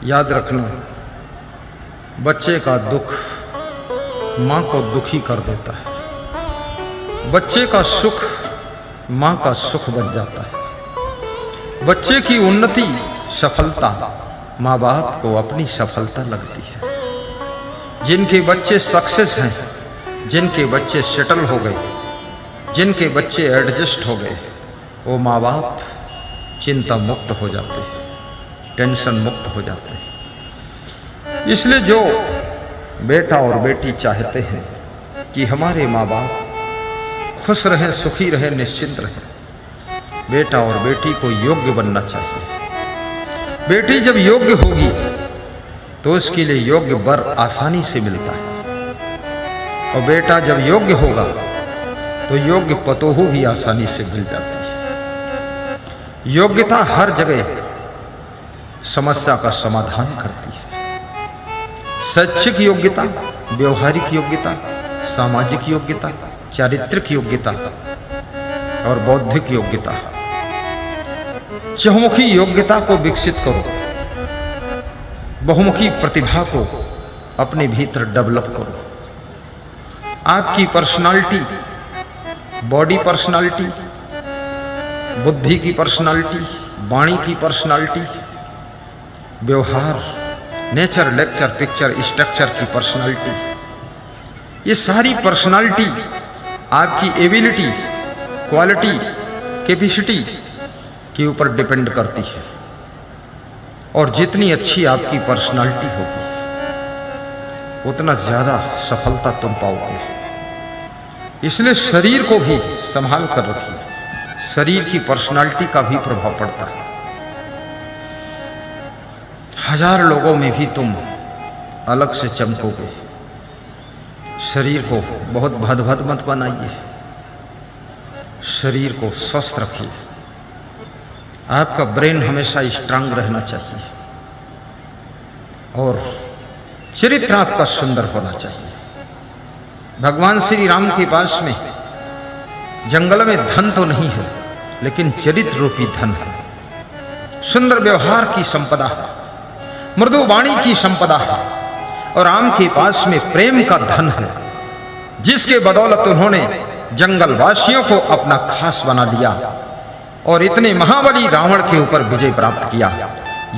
याद रखना, बच्चे का दुख माँ को दुखी कर देता है। बच्चे का सुख माँ का सुख बन जाता है। बच्चे की उन्नति, सफलता माँ बाप को अपनी सफलता लगती है। जिनके बच्चे सक्सेस हैं, जिनके बच्चे सेटल हो गए, जिनके बच्चे एडजस्ट हो गए, वो माँ बाप चिंता मुक्त हो जाते हैं, टेंशन मुक्त हो जाते हैं। इसलिए जो बेटा और बेटी चाहते हैं कि हमारे माँ बाप खुश रहें, सुखी रहें, निश्चिंत रहें, बेटा और बेटी को योग्य बनना चाहिए। बेटी जब योग्य होगी तो उसके लिए योग्य वर आसानी से मिलता है, और बेटा जब योग्य होगा तो योग्य पतोहू भी आसानी से मिल जाती है। योग्यता हर जगह समस्या का समाधान करती है। शैक्षिक योग्यता, व्यवहारिक योग्यता, सामाजिक योग्यता, चारित्रिक योग्यता और बौद्धिक योग्यता, चहुमुखी योग्यता को विकसित करो। बहुमुखी प्रतिभा को अपने भीतर डेवलप करो। आपकी पर्सनालिटी, बॉडी पर्सनालिटी, बुद्धि की पर्सनालिटी, वाणी की पर्सनालिटी, व्यवहार, नेचर, लेक्चर, पिक्चर, स्ट्रक्चर की पर्सनालिटी, ये सारी पर्सनालिटी आपकी एबिलिटी, क्वालिटी, कैपेसिटी के ऊपर डिपेंड करती है। और जितनी अच्छी आपकी पर्सनालिटी होगी उतना ज़्यादा सफलता तुम पाओगे। इसलिए शरीर को भी संभाल कर रखिए। शरीर की पर्सनालिटी का भी प्रभाव पड़ता है। हजार लोगों में भी तुम अलग से चमकोगे। शरीर को बहुत भद-भद मत बनाइए। शरीर को स्वस्थ रखिए। आपका ब्रेन हमेशा स्ट्रांग रहना चाहिए और चरित्र आपका सुंदर होना चाहिए। भगवान श्री राम के पास में जंगल में धन तो नहीं है, लेकिन चरित्र रूपी धन है। सुंदर व्यवहार की संपदा है, मृदु वाणी की संपदा है, और राम के पास में प्रेम का धन है, जिसके बदौलत उन्होंने जंगल वासियों को अपना खास बना लिया और इतने महाबली रावण के ऊपर विजय प्राप्त किया।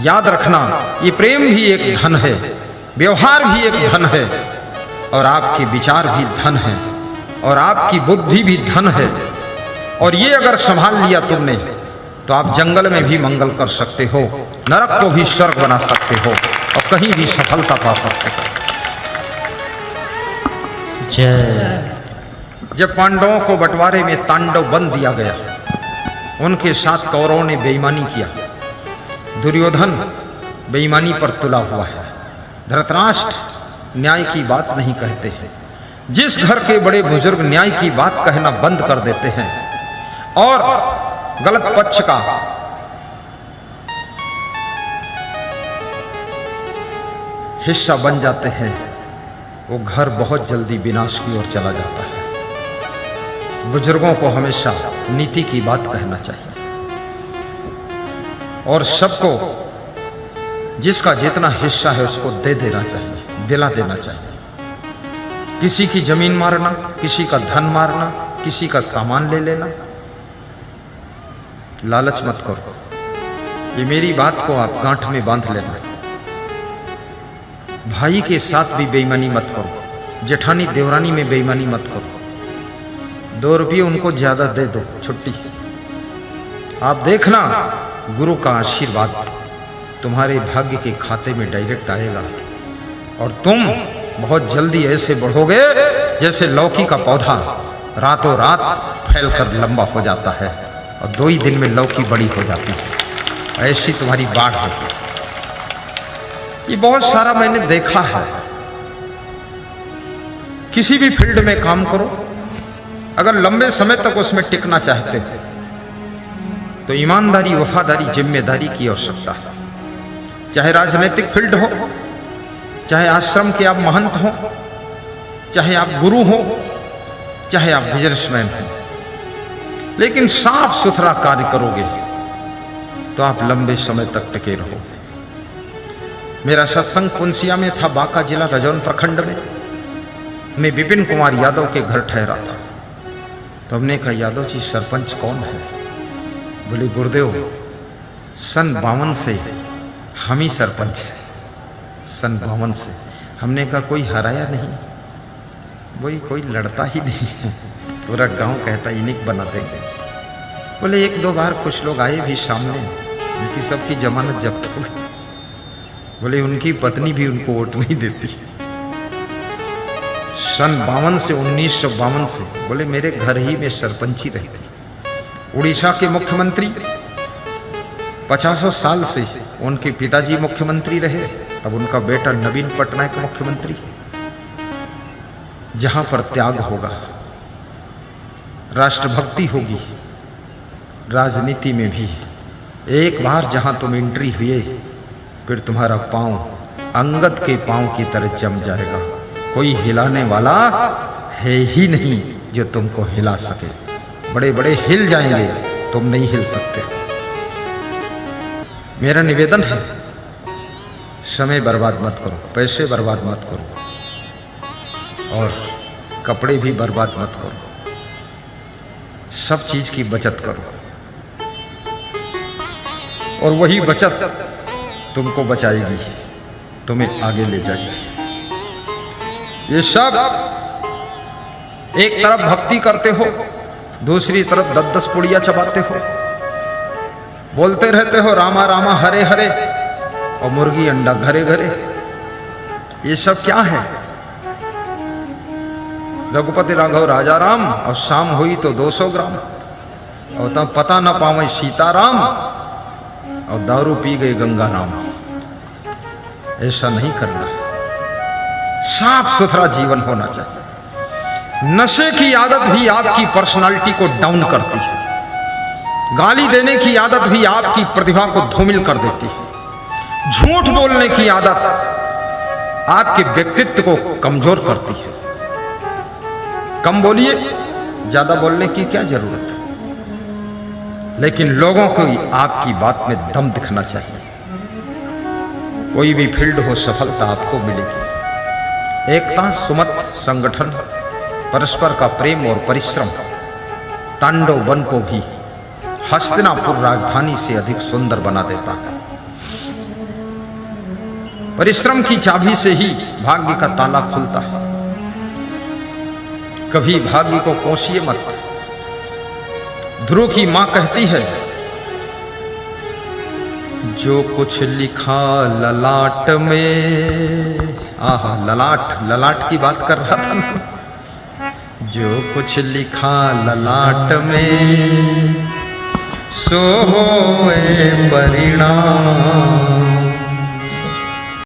याद रखना, ये प्रेम भी एक धन है, व्यवहार भी एक धन है, और आपके विचार भी धन है, और आपकी बुद्धि भी धन है। और ये अगर संभाल लिया तुमने तो आप जंगल में भी मंगल कर सकते हो, नरक को भी स्वर्ग बना सकते हो, और कहीं भी सफलता पा सकते हो। जय। जब पांडवों को बंटवारे में तांडव बंद दिया गया, उनके साथ कौरवों ने बेईमानी किया। दुर्योधन बेईमानी पर तुला हुआ है। धृतराष्ट्र न्याय की बात नहीं कहते हैं। जिस घर के बड़े बुजुर्ग न्याय की बात कहना बंद कर देते हैं और गलत पक्ष का हिस्सा बन जाते हैं, वो घर बहुत जल्दी विनाश की ओर चला जाता है। बुजुर्गों को हमेशा नीति की बात कहना चाहिए और सबको जिसका जितना हिस्सा है उसको दे देना चाहिए, दिला देना चाहिए। किसी की जमीन मारना, किसी का धन मारना, किसी का सामान ले लेना, लालच मत करो। ये मेरी बात को आप गांठ में बांध लेना। भाई के साथ भी बेईमानी मत करो। जेठानी देवरानी में बेईमानी मत करो। 2 रुपये उनको ज्यादा दे दो, छुट्टी। आप देखना, गुरु का आशीर्वाद तुम्हारे भाग्य के खाते में डायरेक्ट आएगा और तुम बहुत जल्दी ऐसे बढ़ोगे जैसे लौकी का पौधा रातों रात फैलकर लंबा हो जाता है और 2 ही दिन में लौकी बड़ी हो जाती है। ऐसी तुम्हारी बाढ़ होगी। ये बहुत सारा मैंने देखा है। किसी भी फील्ड में काम करो, अगर लंबे समय तक उसमें टिकना चाहते हो तो ईमानदारी, वफादारी, जिम्मेदारी की आवश्यकता है। चाहे राजनीतिक फील्ड हो, चाहे आश्रम के आप महंत हो, चाहे आप गुरु हो, चाहे आप बिजनेसमैन हो, लेकिन साफ सुथरा कार्य करोगे तो आप लंबे समय तक टिके रहोगे। मेरा सत्संग पुंसिया में था, बांका जिला रजौन प्रखंड में। मैं विपिन कुमार यादव के घर ठहरा था। तो हमने कहा, यादव जी सरपंच कौन है? बोले, गुरुदेव सन 52 से हम ही सरपंच है, सन 52 से। हमने कहा, कोई हराया नहीं? वही कोई लड़ता ही नहीं है, पूरा गांव कहता इन्हीं बना देंगे। बोले, 1-2 बार कुछ लोग आए भी सामने, उनकी सबकी जमानत जब्त हो गई। बोले, उनकी पत्नी भी उनको वोट नहीं देती। सन 52 से 1952 से, बोले मेरे घर ही में सरपंची रहती। उड़ीसा के मुख्यमंत्री 50 साल से उनके पिताजी मुख्यमंत्री रहे, अब उनका बेटा नवीन पटनायक मुख्यमंत्री। जहां पर त्याग होगा, राष्ट्रभक्ति होगी, राजनीति में भी एक बार जहां तुम एंट्री हुए, फिर तुम्हारा पांव अंगद के पांव की तरह जम जाएगा। कोई हिलाने वाला है ही नहीं जो तुमको हिला सके। बड़े बड़े हिल जाएंगे, तुम नहीं हिल सकते। मेरा निवेदन है, समय बर्बाद मत करो, पैसे बर्बाद मत करो, और कपड़े भी बर्बाद मत करो। सब चीज की बचत करो, और वही बचत तुमको बचाएगी, तुम्हें आगे ले जाएगी। ये सब एक तरफ भक्ति करते हो, दूसरी तरफ 10-10 पुड़िया चबाते हो, बोलते रहते हो रामा रामा हरे हरे, और मुर्गी अंडा घरे घरे। ये सब क्या है? रघुपति राघव राजा राम, और शाम हुई तो 200 ग्राम, और तब पता न पावे सीताराम, और दारू पी गए गंगा राम। ऐसा नहीं करना, साफ सुथरा जीवन होना चाहिए। नशे की आदत भी आपकी पर्सनालिटी को डाउन करती है, गाली देने की आदत भी आपकी प्रतिभा को धूमिल कर देती है, झूठ बोलने की आदत आपके व्यक्तित्व को कमजोर करती है। कम बोलिए, ज्यादा बोलने की क्या जरूरत है, लेकिन लोगों को आपकी बात में दम दिखना चाहिए। कोई भी फील्ड हो, सफलता आपको मिलेगी। एकता, सुमत, संगठन, परस्पर का प्रेम और परिश्रम तांडव वन को भी हस्तिनापुर राजधानी से अधिक सुंदर बना देता है। परिश्रम की चाबी से ही भाग्य का ताला खुलता है। कभी भाग्य को कोसिए मत। ध्रुव की मां कहती है, जो कुछ लिखा ललाट में, आहा ललाट की बात कर रहा था ना, जो कुछ लिखा ललाट में सो होए परिणाम।